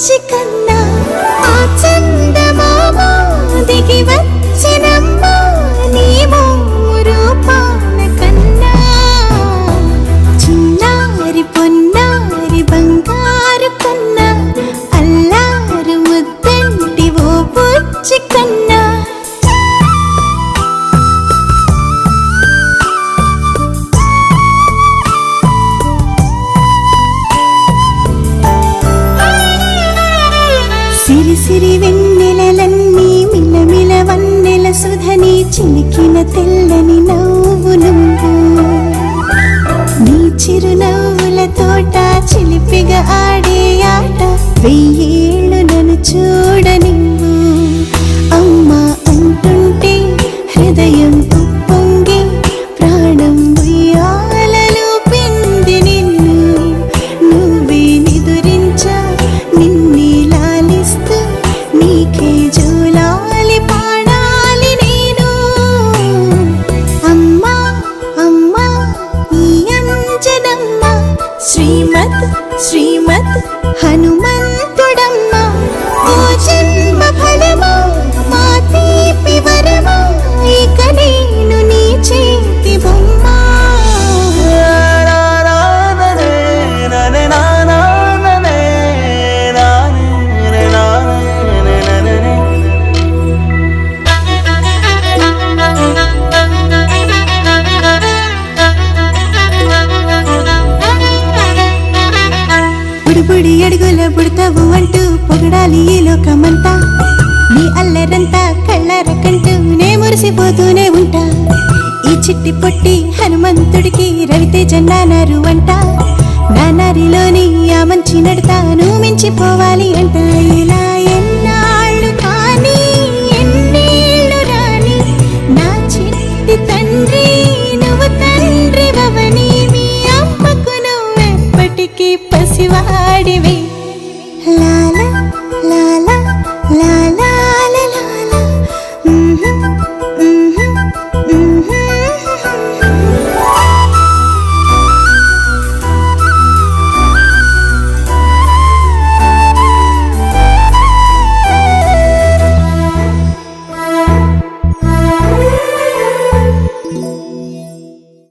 బుచ్చి కన్నా ఆ చందమామ దిగి వచ్చినమ్మ నీ రూపాల కన్నా చిన్నారి పొన్నారి బంగారు కన్నా అల్లారు ముద్దంటి ఓ బుచ్చి కన్నా సిరి సిరి వెన్నెలలన్నీ మిలమిల వన్నెల సుధని చిలికిన తెల్లని నవ్వు నువ్వు నీ చిరునవ్వుల తోట చిలిపిగా ఆడే ఆట వెయ్యేళ్ళు నన్ను చూడ నువ్వు అమ్మా అంటుంటే హృదయం ఉప్పొంగి ప్రాణం ఉయ్యాలలో పిండి నిన్ను నువ్వే నిదురించా నిన్నే లాలిస్తూ నీకే జోలాలి పాడాలి నేను అమ్మా అమ్మా ఈ అంజనమ్మ శ్రీమత్ శ్రీమత్ హనుమంతుడమ్మ ఓ జన్మ ఫలమా మా తీపి వరమా ఇక నేను నీ చేతి బొమ్మ బుడిబుడి అడుగుల బుడతావు అంటూ పొగడాలి ఈ లోకమంతా నీ అల్లరంతా కళ్ళారకంటూ నే మురిసిపోతూనే ఉంటా ఈ చిట్టి పొట్టి హనుమంతుడికి రవితేజ నానారు అంట నానారిలోని ఆ మంచి నడతాను మించిపోవాలి అంట ఇలా ఎన్నాళ్ళు కానీ ఎన్నేళ్ళు రాని నా చిట్టి తండ్రి నువ్వు తండ్రి భవని మీ అమ్మకు నువ్వెప్పటికీ పసివాడివి లాలా లాలా లాలా